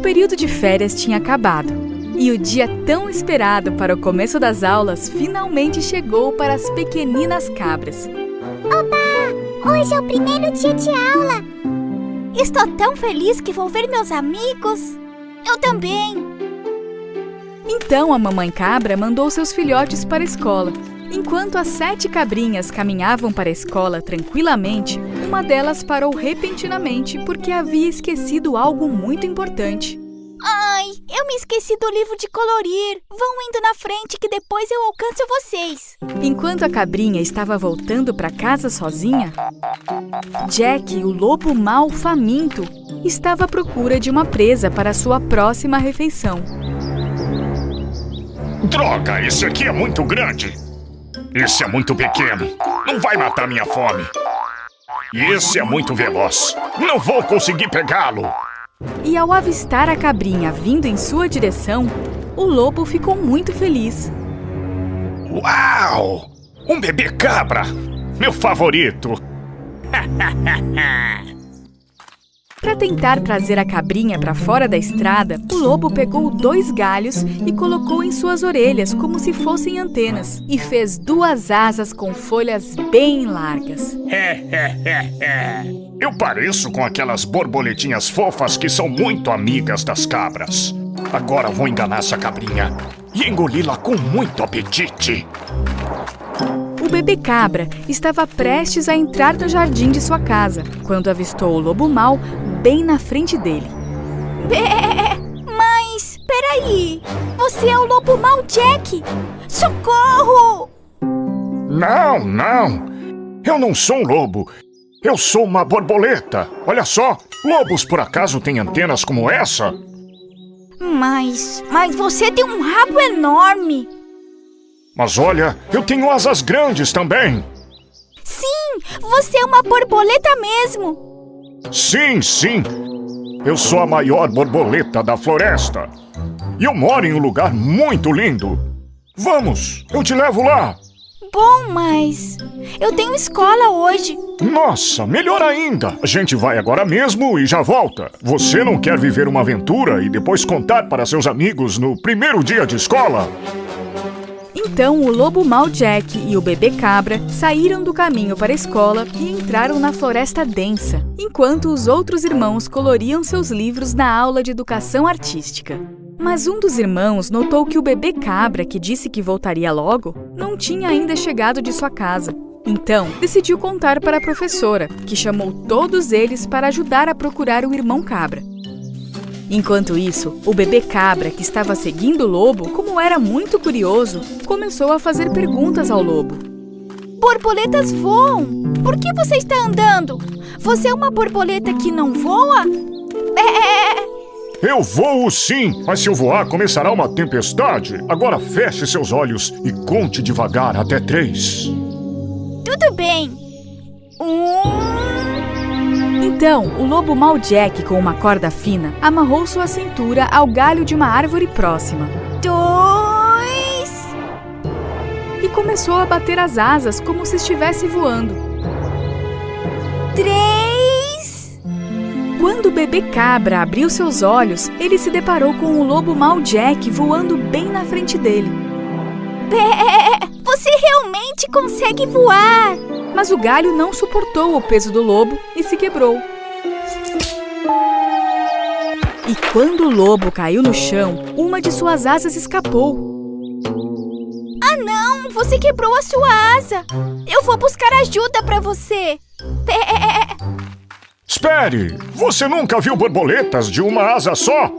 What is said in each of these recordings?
período de férias tinha acabado e o dia tão esperado para o começo das aulas finalmente chegou para as pequeninas cabras. Oba! Hoje é o primeiro dia de aula! Estou tão feliz que vou ver meus amigos! Eu também! Então a mamãe cabra mandou seus filhotes para a escola. Enquanto as 7 cabrinhas caminhavam para a escola tranquilamente, uma delas parou repentinamente porque havia esquecido algo muito importante. Ai, eu me esqueci do livro de colorir. Vão indo na frente que depois eu alcanço vocês. Enquanto a cabrinha estava voltando para casa sozinha, Jack, o lobo mau faminto, estava à procura de uma presa para sua próxima refeição. Droga, esse aqui é muito grande. Esse é muito pequeno. Não vai matar minha fome. E esse é muito veloz. Não vou conseguir pegá-lo. E ao avistar a cabrinha vindo em sua direção, o lobo ficou muito feliz. Uau! Um bebê cabra! Meu favorito! Para tentar trazer a cabrinha para fora da estrada, o lobo pegou 2 galhos e colocou em suas orelhas como se fossem antenas e fez 2 asas com folhas bem largas. Eu pareço com aquelas borboletinhas fofas que são muito amigas das cabras. Agora vou enganar essa cabrinha e engoli-la com muito apetite. O bebê cabra estava prestes a entrar no jardim de sua casa, quando avistou o lobo mau bem na frente dele. Mas, peraí! Você é o lobo mau, Jack! Socorro! Não! Eu não sou um lobo. Eu sou uma borboleta. Olha só, lobos por acaso têm antenas como essa? Mas você tem um rabo enorme! Mas olha, eu tenho asas grandes também. Sim, você é uma borboleta mesmo. Sim. Eu sou a maior borboleta da floresta. E eu moro em um lugar muito lindo. Vamos, eu te levo lá. Bom, mas eu tenho escola hoje. Nossa, melhor ainda. A gente vai agora mesmo e já volta. Você não quer viver uma aventura e depois contar para seus amigos no primeiro dia de escola? Então o lobo mau Jack e o bebê cabra saíram do caminho para a escola e entraram na floresta densa, enquanto os outros irmãos coloriam seus livros na aula de educação artística. Mas um dos irmãos notou que o bebê cabra, que disse que voltaria logo, não tinha ainda chegado de sua casa. Então, decidiu contar para a professora, que chamou todos eles para ajudar a procurar o irmão cabra. Enquanto isso, o bebê cabra, que estava seguindo o lobo, como era muito curioso, começou a fazer perguntas ao lobo. Borboletas voam! Por que você está andando? Você é uma borboleta que não voa? Eu voo sim, mas se eu voar começará uma tempestade. Agora feche seus olhos e conte devagar até 3. Tudo bem. 1... Então, o lobo mau Jack, com uma corda fina, amarrou sua cintura ao galho de uma árvore próxima. 2... E começou a bater as asas como se estivesse voando. 3... Quando o bebê cabra abriu seus olhos, ele se deparou com o lobo mau Jack voando bem na frente dele. Você realmente consegue voar! Mas o galho não suportou o peso do lobo e se quebrou. E quando o lobo caiu no chão, uma de suas asas escapou. Ah não! Você quebrou a sua asa! Eu vou buscar ajuda para você! Espere! Você nunca viu borboletas de uma asa só?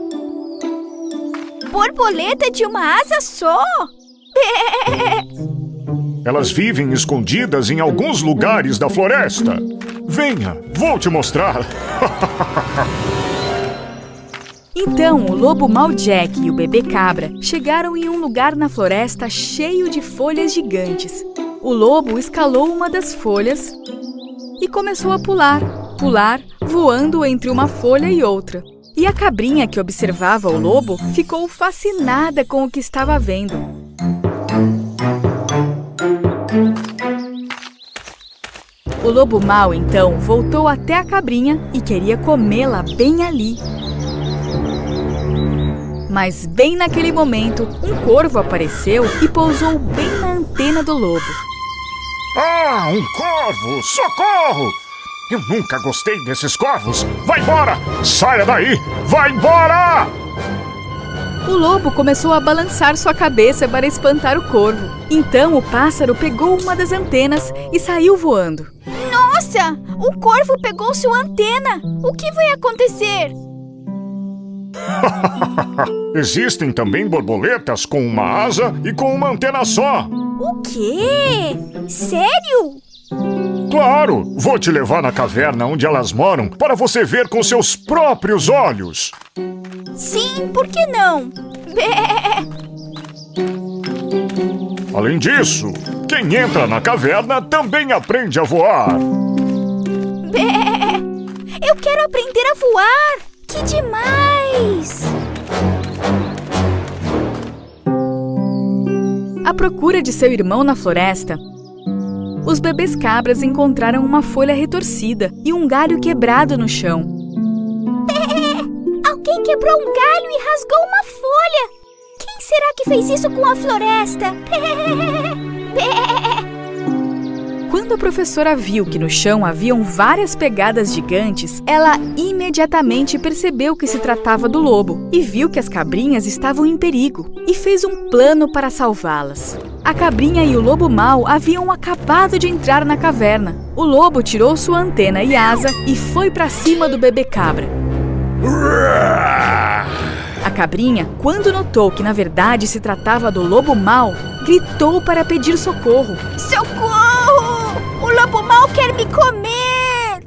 Borboleta de uma asa só? Elas vivem escondidas em alguns lugares da floresta. Venha, vou te mostrar. Então, o lobo mau Jack e o bebê cabra chegaram em um lugar na floresta cheio de folhas gigantes. O lobo escalou uma das folhas e começou a pular, voando entre uma folha e outra. E a cabrinha que observava o lobo ficou fascinada com o que estava vendo. O lobo mau, então, voltou até a cabrinha e queria comê-la bem ali. Mas bem naquele momento, um corvo apareceu e pousou bem na antena do lobo. Ah, um corvo! Socorro! Eu nunca gostei desses corvos! Vai embora! Saia daí! Vai embora! O lobo começou a balançar sua cabeça para espantar o corvo. Então o pássaro pegou uma das antenas e saiu voando. Nossa! O corvo pegou sua antena! O que vai acontecer? Existem também borboletas com uma asa e com uma antena só. O quê? Sério? Claro! Vou te levar na caverna onde elas moram para você ver com seus próprios olhos. Sim, por que não? Além disso, quem entra na caverna também aprende a voar. Eu quero aprender a voar! Que demais! À procura de seu irmão na floresta, os bebês cabras encontraram uma folha retorcida e um galho quebrado no chão. Alguém quebrou um galho e rasgou uma folha! Quem será que fez isso com a floresta? Quando a professora viu que no chão haviam várias pegadas gigantes, ela imediatamente percebeu que se tratava do lobo e viu que as cabrinhas estavam em perigo e fez um plano para salvá-las. A cabrinha e o lobo mau haviam acabado de entrar na caverna. O lobo tirou sua antena e asa e foi para cima do bebê cabra. A cabrinha, quando notou que na verdade se tratava do lobo mau, gritou para pedir socorro. Socorro! O lobo mau quer me comer!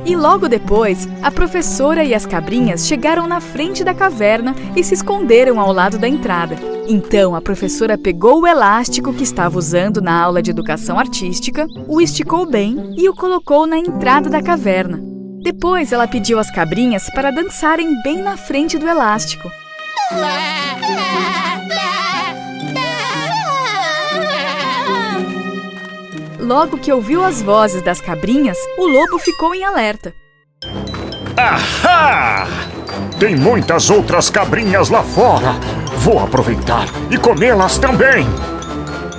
E logo depois, a professora e as cabrinhas chegaram na frente da caverna e se esconderam ao lado da entrada. Então a professora pegou o elástico que estava usando na aula de educação artística, o esticou bem e o colocou na entrada da caverna. Depois ela pediu às cabrinhas para dançarem bem na frente do elástico. Logo que ouviu as vozes das cabrinhas, o lobo ficou em alerta. Ahá! Tem muitas outras cabrinhas lá fora. Vou aproveitar e comê-las também.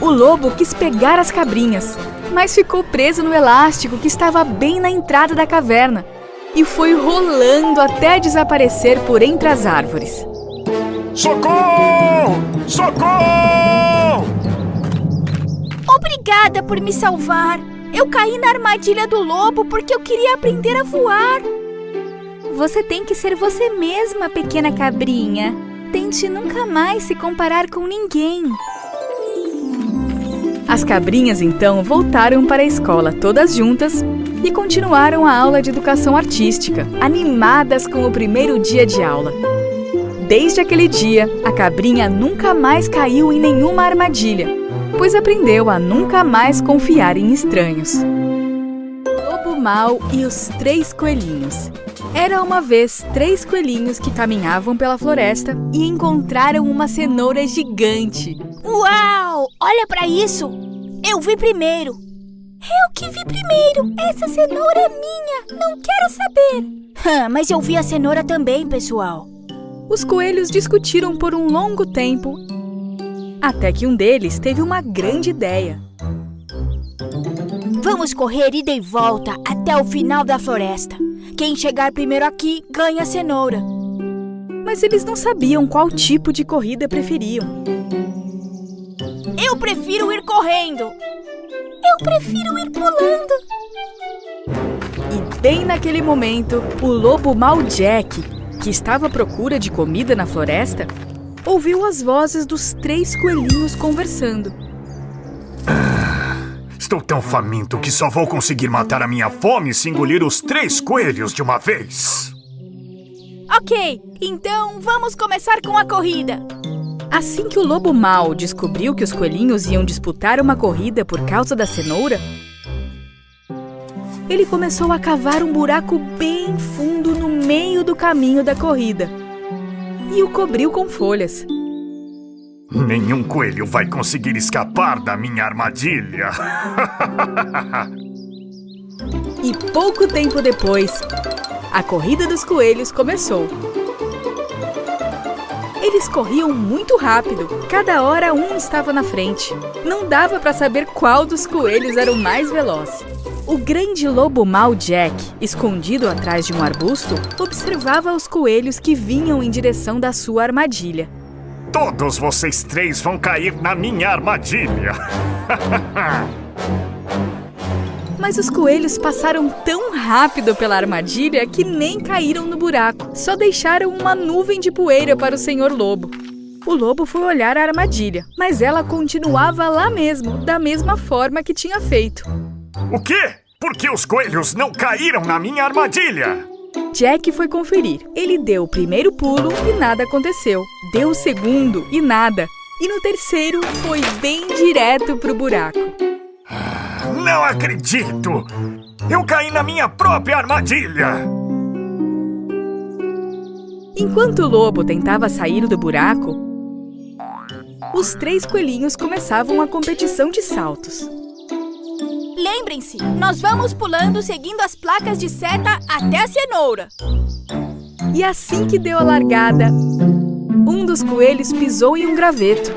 O lobo quis pegar as cabrinhas, mas ficou preso no elástico que estava bem na entrada da caverna e foi rolando até desaparecer por entre as árvores. Socorro! Socorro! Obrigada por me salvar. Eu caí na armadilha do lobo porque eu queria aprender a voar. Você tem que ser você mesma, pequena cabrinha. Tente nunca mais se comparar com ninguém. As cabrinhas então voltaram para a escola todas juntas e continuaram a aula de educação artística, animadas com o primeiro dia de aula. Desde aquele dia, a cabrinha nunca mais caiu em nenhuma armadilha, pois aprendeu a nunca mais confiar em estranhos. O Lobo Mau e os 3 coelhinhos. Era uma vez 3 coelhinhos que caminhavam pela floresta e encontraram uma cenoura gigante. Uau! Olha pra isso! Eu vi primeiro! Eu que vi primeiro! Essa cenoura é minha! Não quero saber! Mas eu vi a cenoura também, pessoal! Os coelhos discutiram por um longo tempo, até que um deles teve uma grande ideia. Vamos correr ida e volta até o final da floresta. Quem chegar primeiro aqui ganha a cenoura. Mas eles não sabiam qual tipo de corrida preferiam. Eu prefiro ir correndo. Eu prefiro ir pulando. E bem naquele momento, o lobo mau Jack, que estava à procura de comida na floresta, ouviu as vozes dos 3 coelhinhos conversando. Estou tão faminto que só vou conseguir matar a minha fome se engolir os 3 coelhos de uma vez. Ok, então vamos começar com a corrida. Assim que o lobo mau descobriu que os coelhinhos iam disputar uma corrida por causa da cenoura, ele começou a cavar um buraco bem fundo no meio do caminho da corrida e o cobriu com folhas. Nenhum coelho vai conseguir escapar da minha armadilha. E pouco tempo depois, a corrida dos coelhos começou. Eles corriam muito rápido, cada hora um estava na frente. Não dava para saber qual dos coelhos era o mais veloz. O grande lobo mau Jack, escondido atrás de um arbusto, observava os coelhos que vinham em direção da sua armadilha. Todos vocês três vão cair na minha armadilha! Mas os coelhos passaram tão rápido pela armadilha que nem caíram no buraco. Só deixaram uma nuvem de poeira para o Senhor Lobo. O lobo foi olhar a armadilha, mas ela continuava lá mesmo, da mesma forma que tinha feito. O quê? Por que os coelhos não caíram na minha armadilha? Jack foi conferir. Ele deu o primeiro pulo e nada aconteceu. Deu o segundo e nada. E no terceiro foi bem direto pro buraco. Não acredito! Eu caí na minha própria armadilha! Enquanto o lobo tentava sair do buraco, os três coelhinhos começavam a competição de saltos. Lembrem-se, nós vamos pulando seguindo as placas de seta até a cenoura. E assim que deu a largada, um dos coelhos pisou em um graveto.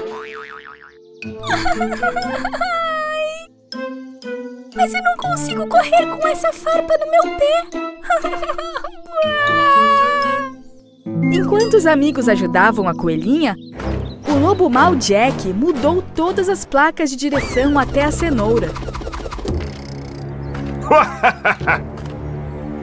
Mas eu não consigo correr com essa farpa no meu pé. Enquanto os amigos ajudavam a coelhinha, o lobo mau Jack mudou todas as placas de direção até a cenoura.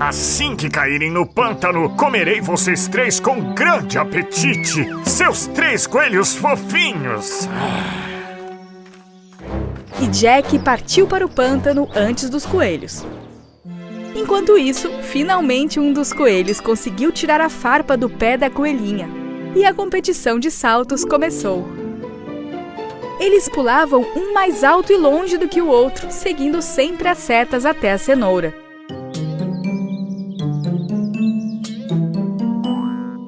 Assim que caírem no pântano, comerei vocês três com grande apetite! Seus três coelhos fofinhos! E Jack partiu para o pântano antes dos coelhos. Enquanto isso, finalmente um dos coelhos conseguiu tirar a farpa do pé da coelhinha. E a competição de saltos começou. Eles pulavam um mais alto e longe do que o outro, seguindo sempre as setas até a cenoura.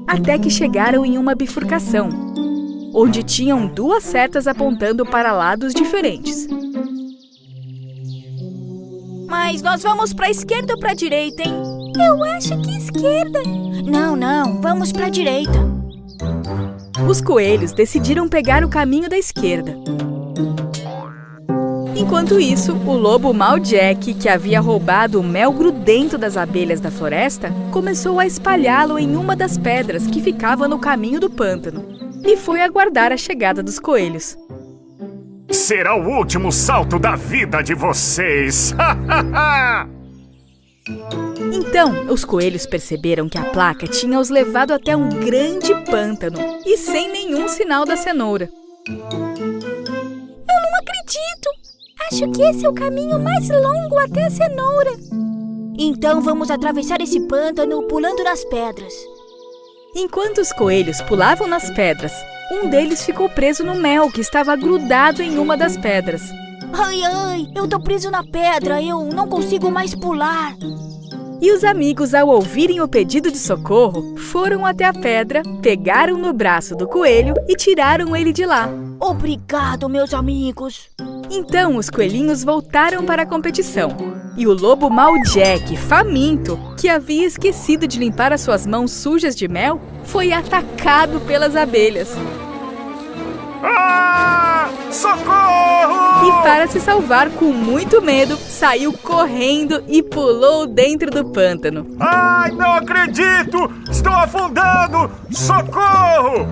Até que chegaram em uma bifurcação, onde tinham duas setas apontando para lados diferentes. Mas nós vamos para a esquerda ou para a direita, hein? Eu acho que esquerda. Não, vamos para a direita. Os coelhos decidiram pegar o caminho da esquerda. Enquanto isso, o lobo mau Jack, que havia roubado o mel grudento das abelhas da floresta, começou a espalhá-lo em uma das pedras que ficava no caminho do pântano e foi aguardar a chegada dos coelhos. Será o último salto da vida de vocês! Então, os coelhos perceberam que a placa tinha os levado até um grande pântano e sem nenhum sinal da cenoura. Eu não acredito! Acho que esse é o caminho mais longo até a cenoura. Então vamos atravessar esse pântano pulando nas pedras. Enquanto os coelhos pulavam nas pedras, um deles ficou preso no mel que estava grudado em uma das pedras. Ai, eu tô preso na pedra, eu não consigo mais pular. E os amigos, ao ouvirem o pedido de socorro, foram até a pedra, pegaram no braço do coelho e tiraram ele de lá. Obrigado, meus amigos. Então os coelhinhos voltaram para a competição. E o lobo mau Jack, faminto, que havia esquecido de limpar as suas mãos sujas de mel, foi atacado pelas abelhas. Ah! Socorro! E para se salvar com muito medo, saiu correndo e pulou dentro do pântano. Ai, não acredito! Estou afundando! Socorro!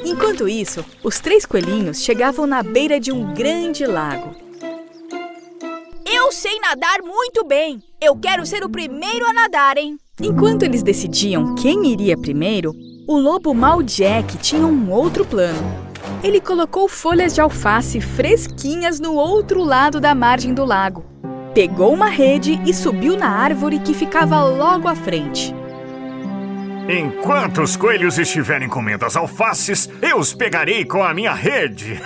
Enquanto isso, os três coelhinhos chegavam na beira de um grande lago. Eu sei nadar muito bem. Eu quero ser o primeiro a nadar, hein? Enquanto eles decidiam quem iria primeiro, o lobo mau Jack tinha um outro plano. Ele colocou folhas de alface fresquinhas no outro lado da margem do lago. Pegou uma rede e subiu na árvore que ficava logo à frente. Enquanto os coelhos estiverem comendo as alfaces, eu os pegarei com a minha rede.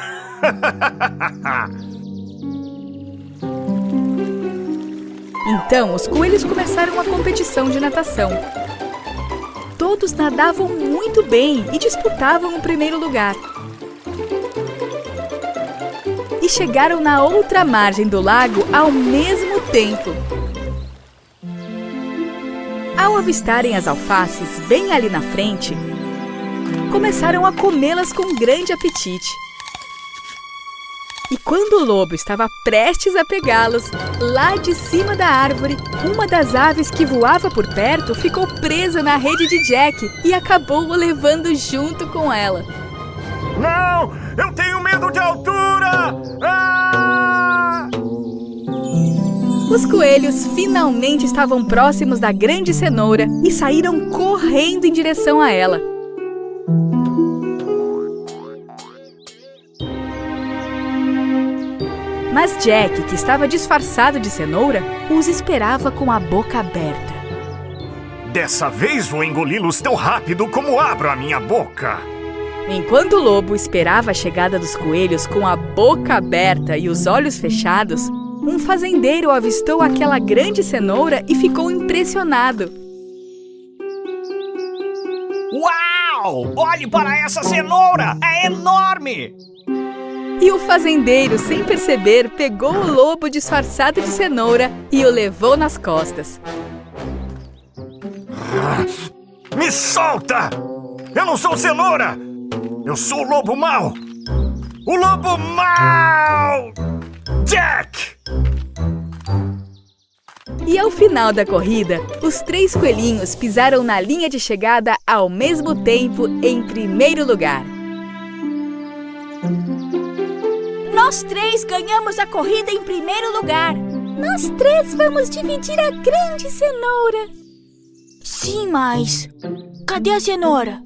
Então, os coelhos começaram a competição de natação. Todos nadavam muito bem e disputavam o primeiro lugar. E chegaram na outra margem do lago ao mesmo tempo. Ao avistarem as alfaces bem ali na frente, começaram a comê-las com grande apetite. E quando o lobo estava prestes a pegá-los, lá de cima da árvore, uma das aves que voava por perto ficou presa na rede de Jack e acabou o levando junto com ela. Não! Eu tenho medo de altura! Ah! Os coelhos finalmente estavam próximos da grande cenoura e saíram correndo em direção a ela. Mas Jack, que estava disfarçado de cenoura, os esperava com a boca aberta. Dessa vez vou engoli-los tão rápido como abro a minha boca. Enquanto o lobo esperava a chegada dos coelhos com a boca aberta e os olhos fechados, um fazendeiro avistou aquela grande cenoura e ficou impressionado. Uau! Olhe para essa cenoura! É enorme! E o fazendeiro, sem perceber, pegou o lobo disfarçado de cenoura e o levou nas costas. Me solta! Eu não sou cenoura! Eu sou o lobo mau! O lobo mau! Jack! E ao final da corrida, os 3 coelhinhos pisaram na linha de chegada ao mesmo tempo em primeiro lugar. Nós 3 ganhamos a corrida em primeiro lugar. Nós 3 vamos dividir a grande cenoura. Sim, mas cadê a cenoura?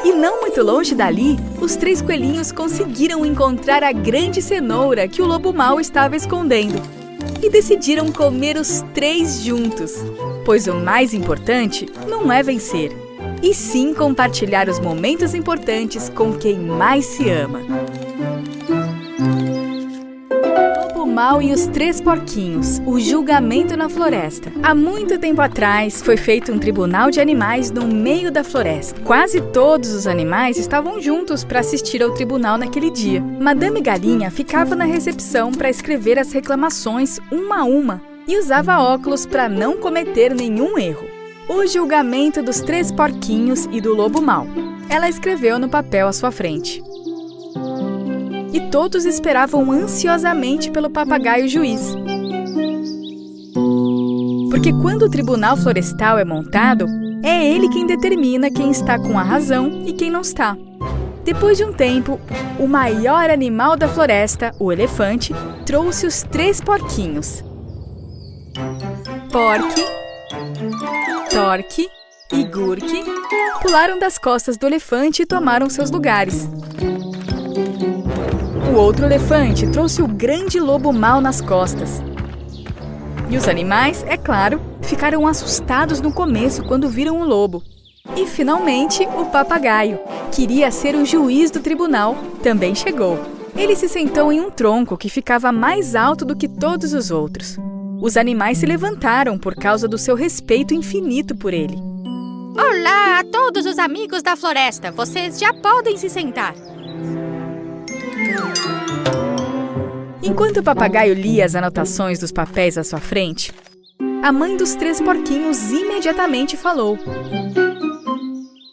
E não muito longe dali, os 3 coelhinhos conseguiram encontrar a grande cenoura que o lobo mau estava escondendo. E decidiram comer os 3 juntos. Pois o mais importante não é vencer, e sim compartilhar os momentos importantes com quem mais se ama. O Lobo Mau e os 3 Porquinhos, o julgamento na floresta. Há muito tempo atrás, foi feito um tribunal de animais no meio da floresta. Quase todos os animais estavam juntos para assistir ao tribunal naquele dia. Madame Galinha ficava na recepção para escrever as reclamações uma a uma e usava óculos para não cometer nenhum erro. O julgamento dos 3 porquinhos e do lobo mau. Ela escreveu no papel à sua frente. E todos esperavam ansiosamente pelo papagaio juiz. Porque quando o tribunal florestal é montado, é ele quem determina quem está com a razão e quem não está. Depois de um tempo, o maior animal da floresta, o elefante, trouxe os 3 porquinhos. Porky, Torque e Gurke pularam das costas do elefante e tomaram seus lugares. O outro elefante trouxe o grande lobo mau nas costas. E os animais, é claro, ficaram assustados no começo quando viram o lobo. E, finalmente, o papagaio, que iria ser o juiz do tribunal, também chegou. Ele se sentou em um tronco que ficava mais alto do que todos os outros. Os animais se levantaram por causa do seu respeito infinito por ele. Olá a todos os amigos da floresta. Vocês já podem se sentar. Enquanto o papagaio lia as anotações dos papéis à sua frente, a mãe dos 3 porquinhos imediatamente falou: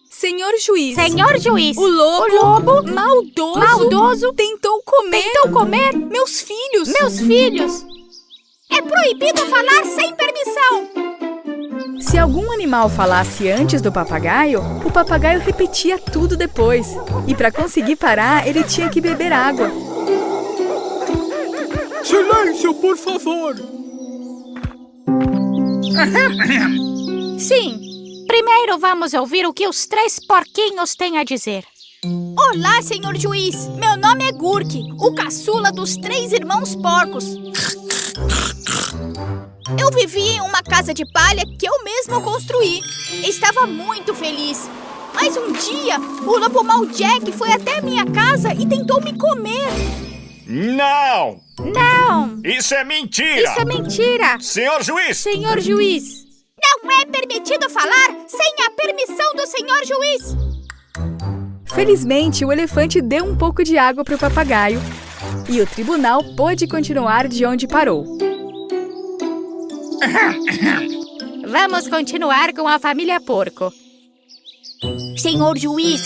Senhor juiz! Senhor juiz! O lobo maldoso tentou comer meus filhos! Meus filhos! É proibido falar sem permissão! Se algum animal falasse antes do papagaio, o papagaio repetia tudo depois. E para conseguir parar, ele tinha que beber água. Silêncio, por favor! Sim, primeiro vamos ouvir o que os 3 porquinhos têm a dizer. Olá, senhor juiz! Meu nome é Gurke, o caçula dos 3 irmãos porcos. Eu vivia em uma casa de palha que eu mesmo construí. Estava muito feliz. Mas um dia, o lobo mau Jack foi até a minha casa e tentou me comer. Não! Não! Isso é mentira! Isso é mentira! Senhor juiz! Senhor juiz! Não é permitido falar sem a permissão do senhor juiz. Felizmente, o elefante deu um pouco de água para o papagaio e o tribunal pôde continuar de onde parou. Vamos continuar com a família porco. Senhor juiz,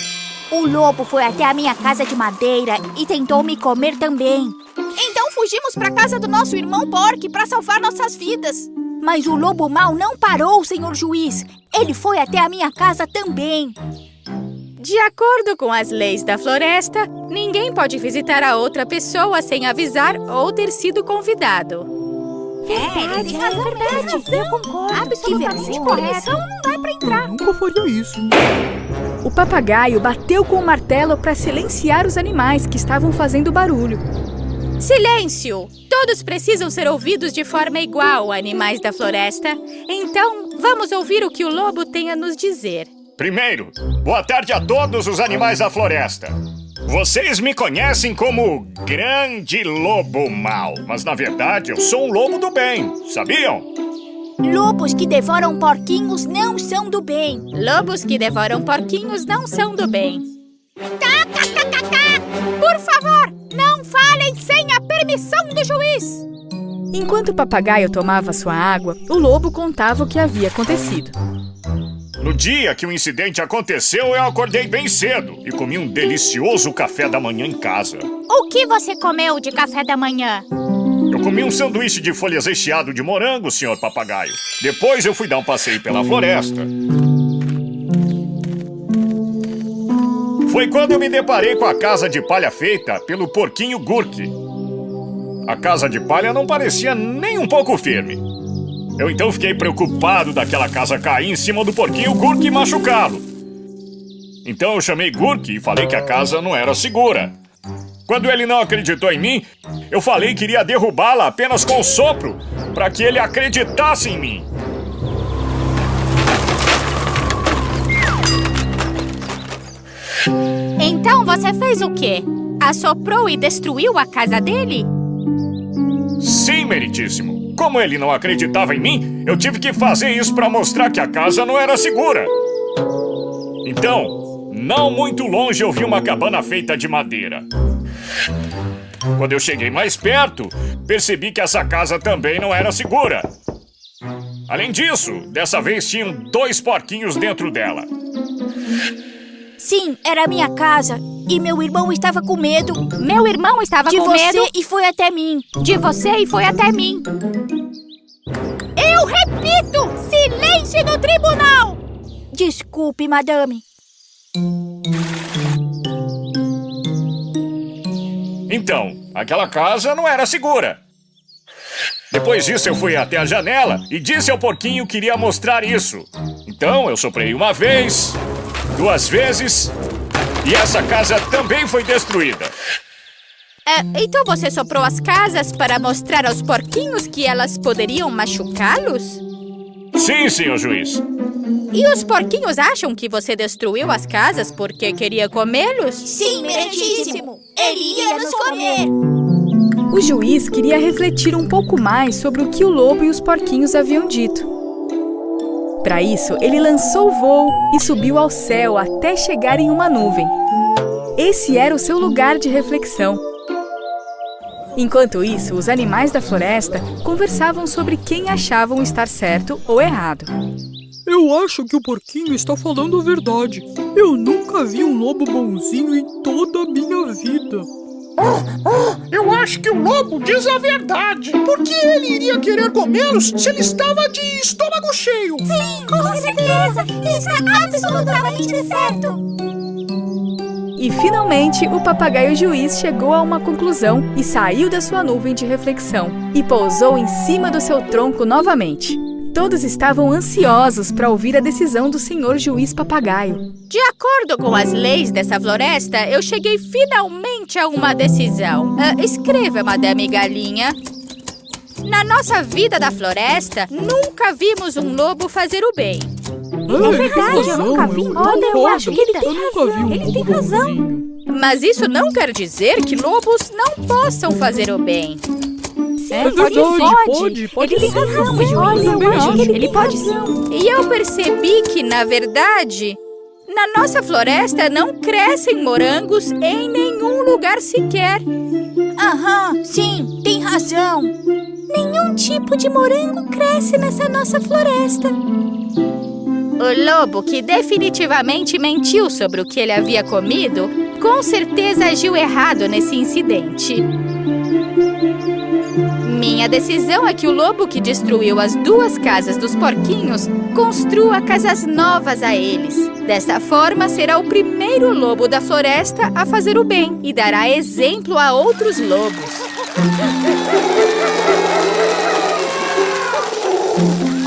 o lobo foi até a minha casa de madeira e tentou me comer também. Então fugimos para casa do nosso irmão Porky para salvar nossas vidas. Mas o lobo mau não parou, senhor juiz. Ele foi até a minha casa também. De acordo com as leis da floresta, ninguém pode visitar a outra pessoa sem avisar ou ter sido convidado. Verdade. Eu concordo. Absolutamente correto. Não dá para entrar. Eu nunca faria isso. O papagaio bateu com o martelo para silenciar os animais que estavam fazendo barulho. Silêncio! Todos precisam ser ouvidos de forma igual, animais da floresta. Então, vamos ouvir o que o lobo tem a nos dizer. Primeiro, boa tarde a todos os animais da floresta. Vocês me conhecem como Grande Lobo Mau, mas na verdade eu sou um lobo do bem, sabiam? Lobos que devoram porquinhos não são do bem. Lobos que devoram porquinhos não são do bem. Por favor, não falem sem a permissão do juiz. Enquanto o papagaio tomava sua água, o lobo contava o que havia acontecido. No dia que o incidente aconteceu, eu acordei bem cedo e comi um delicioso café da manhã em casa. O que você comeu de café da manhã? Eu comi um sanduíche de folhas recheado de morango, senhor papagaio. Depois eu fui dar um passeio pela floresta. Foi quando eu me deparei com a casa de palha feita pelo porquinho Gurk. A casa de palha não parecia nem um pouco firme. Eu então fiquei preocupado daquela casa cair em cima do porquinho Gurk e machucá-lo. Então eu chamei Gurk e falei que a casa não era segura. Quando ele não acreditou em mim, eu falei que iria derrubá-la apenas com o sopro, para que ele acreditasse em mim. Então você fez o quê? Assoprou e destruiu a casa dele? Sim, meritíssimo. Como ele não acreditava em mim, eu tive que fazer isso para mostrar que a casa não era segura. Então, não muito longe eu vi uma cabana feita de madeira. Quando eu cheguei mais perto, percebi que essa casa também não era segura. Além disso, dessa vez tinham 2 porquinhos dentro dela. Sim, era a minha casa. E meu irmão estava com medo. Meu irmão estava com medo de você e foi até mim. de você e foi até mim. Eu repito, silêncio no tribunal. Desculpe, madame. Então, aquela casa não era segura. Depois disso, eu fui até a janela e disse ao porquinho que iria mostrar isso. Então, eu soprei uma vez, 2 vezes, e essa casa também foi destruída. Então você soprou as casas para mostrar aos porquinhos que elas poderiam machucá-los? Sim, senhor juiz. E os porquinhos acham que você destruiu as casas porque queria comê-los? Sim, meritíssimo. Ele iria nos comer. O juiz queria refletir um pouco mais sobre o que o lobo e os porquinhos haviam dito. Para isso, ele lançou o voo e subiu ao céu até chegar em uma nuvem. Esse era o seu lugar de reflexão. Enquanto isso, os animais da floresta conversavam sobre quem achavam estar certo ou errado. Eu acho que o porquinho está falando a verdade. Eu nunca vi um lobo bonzinho em toda a minha vida. Eu acho que o lobo diz a verdade. Por que ele iria querer comê-los se ele estava de estômago cheio? Sim, com certeza. Está absolutamente certo. E finalmente, o papagaio juiz chegou a uma conclusão e saiu da sua nuvem de reflexão e pousou em cima do seu tronco novamente. Todos estavam ansiosos para ouvir a decisão do senhor juiz papagaio. De acordo com as leis dessa floresta, eu cheguei finalmente a uma decisão. Escreva, Madame Galinha. Na nossa vida da floresta, nunca vimos um lobo fazer o bem. É verdade, eu nunca vi. Olha, eu acho que ele tem nunca vi um Ele tem lobo razão. bonzinho. Mas isso não quer dizer que lobos não possam fazer o bem. É verdade, pode Ele tem ser. razão, Sim, olha, também eu acho acho. que ele pode sim. E eu percebi que, na verdade, na nossa floresta não crescem morangos em nenhum lugar sequer. Aham, sim, tem razão. Nenhum tipo de morango cresce nessa nossa floresta. O lobo, que definitivamente mentiu sobre o que ele havia comido, com certeza agiu errado nesse incidente. Minha decisão é que o lobo que destruiu as 2 casas dos porquinhos construa casas novas a eles. Dessa forma, será o primeiro lobo da floresta a fazer o bem e dará exemplo a outros lobos.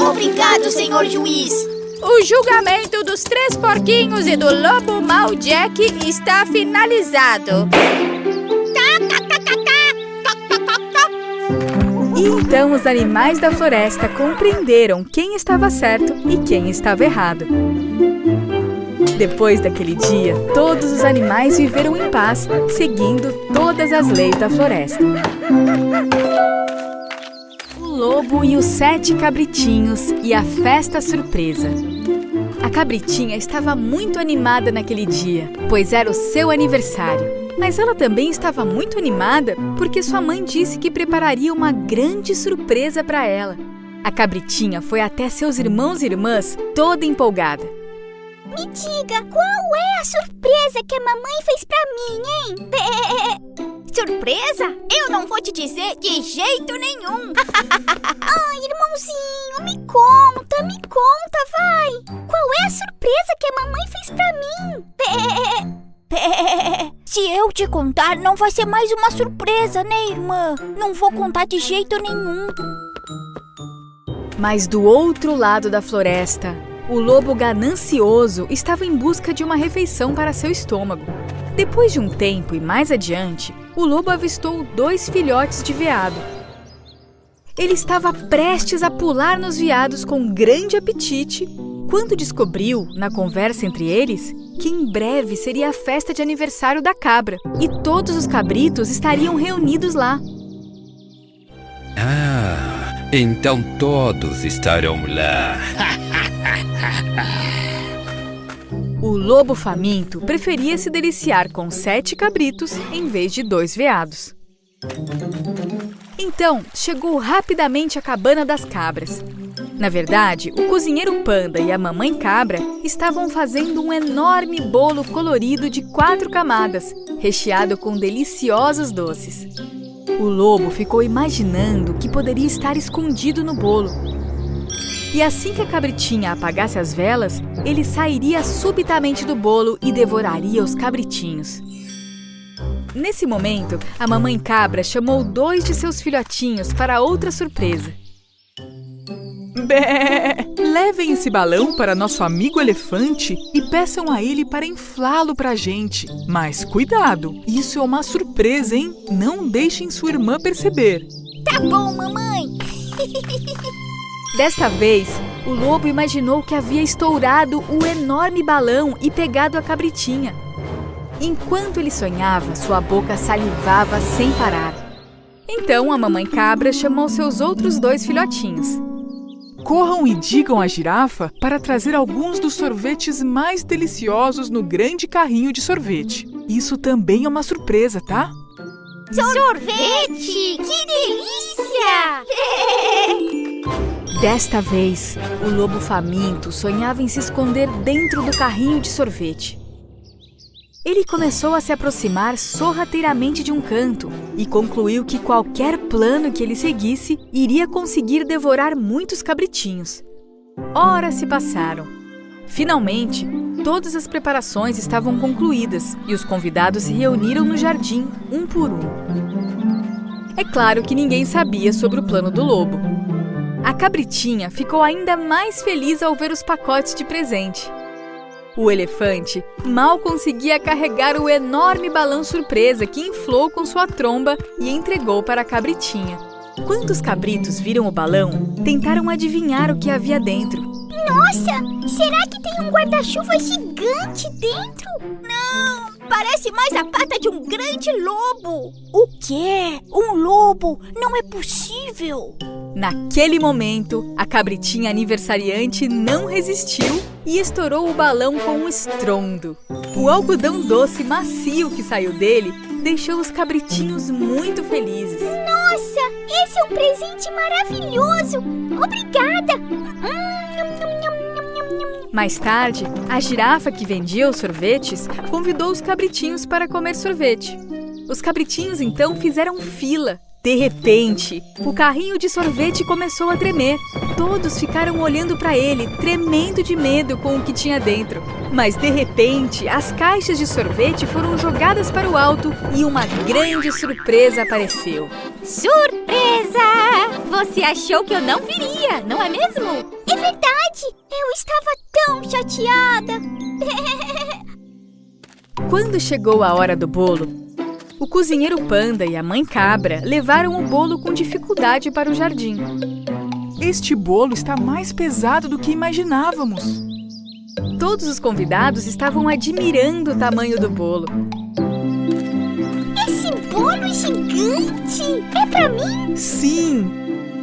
Obrigado, senhor juiz. O julgamento dos 3 porquinhos e do lobo mau Jack está finalizado. E então os animais da floresta compreenderam quem estava certo e quem estava errado. Depois daquele dia, todos os animais viveram em paz, seguindo todas as leis da floresta. O lobo e os 7 cabritinhos e a festa surpresa. A cabritinha estava muito animada naquele dia, pois era o seu aniversário. Mas ela também estava muito animada porque sua mãe disse que prepararia uma grande surpresa para ela. A cabritinha foi até seus irmãos e irmãs toda empolgada. Me diga, qual é a surpresa que a mamãe fez pra mim, hein? Surpresa? Eu não vou te dizer de jeito nenhum. Ai, irmãozinho, me conta, vai. Qual é a surpresa que a mamãe fez pra mim? Se eu te contar, não vai ser mais uma surpresa, né, irmã? Não vou contar de jeito nenhum. Mas do outro lado da floresta, o lobo ganancioso estava em busca de uma refeição para seu estômago. Depois de um tempo e mais adiante, o lobo avistou 2 filhotes de veado. Ele estava prestes a pular nos veados com grande apetite, quando descobriu, na conversa entre eles, que em breve seria a festa de aniversário da cabra e todos os cabritos estariam reunidos lá. Ah, então todos estarão lá. O lobo faminto preferia se deliciar com 7 cabritos em vez de 2 veados. Então, chegou rapidamente à cabana das cabras. Na verdade, o cozinheiro panda e a mamãe cabra estavam fazendo um enorme bolo colorido de 4 camadas, recheado com deliciosos doces. O lobo ficou imaginando que poderia estar escondido no bolo. E assim que a cabritinha apagasse as velas, ele sairia subitamente do bolo e devoraria os cabritinhos. Nesse momento, a mamãe cabra chamou 2 de seus filhotinhos para outra surpresa. Bé! Levem esse balão para nosso amigo elefante e peçam a ele para inflá-lo pra gente. Mas cuidado, isso é uma surpresa, hein? Não deixem sua irmã perceber. Tá bom, mamãe! Desta vez, o lobo imaginou que havia estourado o enorme balão e pegado a cabritinha. Enquanto ele sonhava, sua boca salivava sem parar. Então a mamãe cabra chamou seus outros 2 filhotinhos. Corram e digam à girafa para trazer alguns dos sorvetes mais deliciosos no grande carrinho de sorvete. Isso também é uma surpresa, tá? Sorvete! Que delícia! Desta vez, o lobo faminto sonhava em se esconder dentro do carrinho de sorvete. Ele começou a se aproximar sorrateiramente de um canto e concluiu que qualquer plano que ele seguisse iria conseguir devorar muitos cabritinhos. Horas se passaram. Finalmente, todas as preparações estavam concluídas e os convidados se reuniram no jardim, um por um. É claro que ninguém sabia sobre o plano do lobo. A cabritinha ficou ainda mais feliz ao ver os pacotes de presente. O elefante mal conseguia carregar o enorme balão surpresa que inflou com sua tromba e entregou para a cabritinha. Quando os cabritos viram o balão, tentaram adivinhar o que havia dentro. Nossa! Será que tem um guarda-chuva gigante dentro? Não! Parece mais a pata de um grande lobo! O quê? Um lobo? Não é possível! Naquele momento, a cabritinha aniversariante não resistiu e estourou o balão com um estrondo. O algodão doce macio que saiu dele deixou os cabritinhos muito felizes. Nossa, esse é um presente maravilhoso! Obrigada! Mais tarde, a girafa que vendia os sorvetes convidou os cabritinhos para comer sorvete. Os cabritinhos então fizeram fila. De repente, o carrinho de sorvete começou a tremer. Todos ficaram olhando para ele, tremendo de medo com o que tinha dentro. Mas de repente, as caixas de sorvete foram jogadas para o alto e uma grande surpresa apareceu. Surpresa! Você achou que eu não viria, não é mesmo? É verdade! Eu estava tão chateada! Quando chegou a hora do bolo, o cozinheiro panda e a mãe cabra levaram o bolo com dificuldade para o jardim. Este bolo está mais pesado do que imaginávamos. Todos os convidados estavam admirando o tamanho do bolo. Esse bolo é gigante! É pra mim? Sim!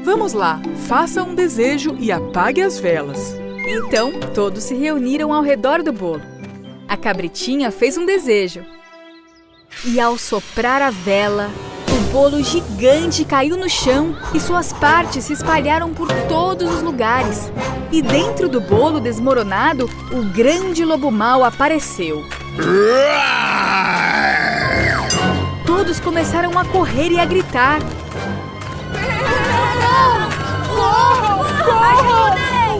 Vamos lá, faça um desejo e apague as velas. Então, todos se reuniram ao redor do bolo. A cabritinha fez um desejo. E ao soprar a vela, o bolo gigante caiu no chão e suas partes se espalharam por todos os lugares. E dentro do bolo desmoronado, o grande lobo mau apareceu. Todos começaram a correr e a gritar.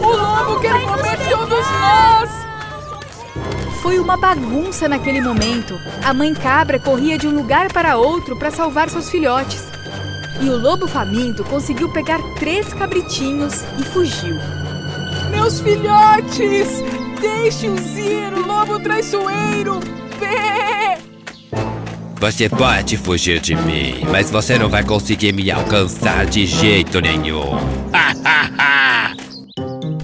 O lobo quer comer todos nós! Foi uma bagunça naquele momento. A mãe cabra corria de um lugar para outro para salvar seus filhotes. E o lobo faminto conseguiu pegar 3 cabritinhos e fugiu. Meus filhotes! Deixe-os ir, lobo traiçoeiro! Pé! Você pode fugir de mim, mas você não vai conseguir me alcançar de jeito nenhum.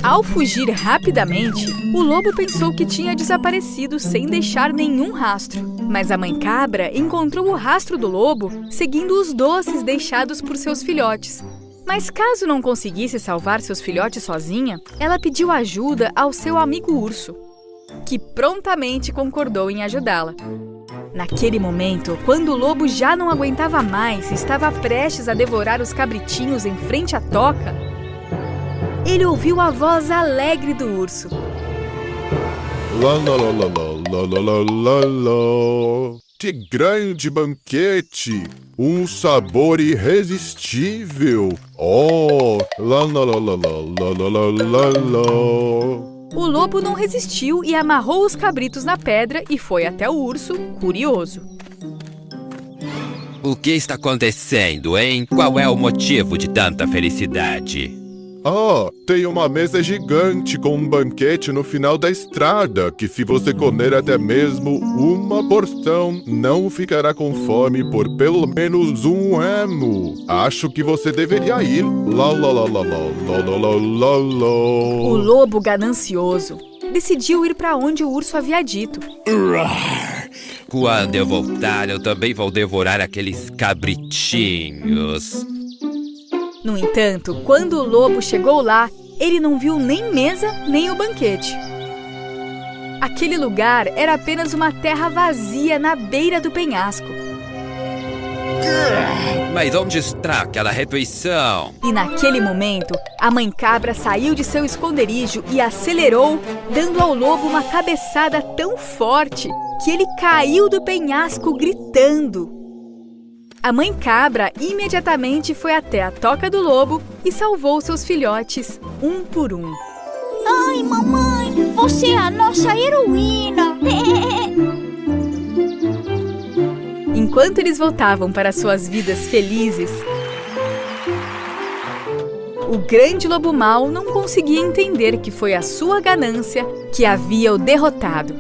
Ao fugir rapidamente, o lobo pensou que tinha desaparecido sem deixar nenhum rastro. Mas a mãe cabra encontrou o rastro do lobo seguindo os doces deixados por seus filhotes. Mas caso não conseguisse salvar seus filhotes sozinha, ela pediu ajuda ao seu amigo urso, que prontamente concordou em ajudá-la. Naquele momento, quando o lobo já não aguentava mais e estava prestes a devorar os cabritinhos em frente à toca, ele ouviu a voz alegre do urso. Lá, lá, lá, lá, lá, lá, lá, lá. Que grande banquete! Um sabor irresistível! Oh! Lá, lá, lá, lá, lá, lá, lá, lá, lá. O lobo não resistiu e amarrou os cabritos na pedra e foi até o urso, curioso. O que está acontecendo, hein? Qual é o motivo de tanta felicidade? Ah, tem uma mesa gigante com um banquete no final da estrada, que se você comer até mesmo uma porção, não ficará com fome por pelo menos um ano. Acho que você deveria ir. Lá, lá, lá, lá, lá, lá, lá, lá, lá. O lobo ganancioso decidiu ir para onde o urso havia dito. Quando eu voltar, eu também vou devorar aqueles cabritinhos. No entanto, quando o lobo chegou lá, ele não viu nem mesa, nem o banquete. Aquele lugar era apenas uma terra vazia na beira do penhasco. Mas onde está aquela refeição? E naquele momento, a mãe cabra saiu de seu esconderijo e acelerou, dando ao lobo uma cabeçada tão forte que ele caiu do penhasco gritando. A mãe cabra imediatamente foi até a toca do lobo e salvou seus filhotes, um por um. Ai, mamãe, você é a nossa heroína! Enquanto eles voltavam para suas vidas felizes, o grande lobo mau não conseguia entender que foi a sua ganância que havia o derrotado.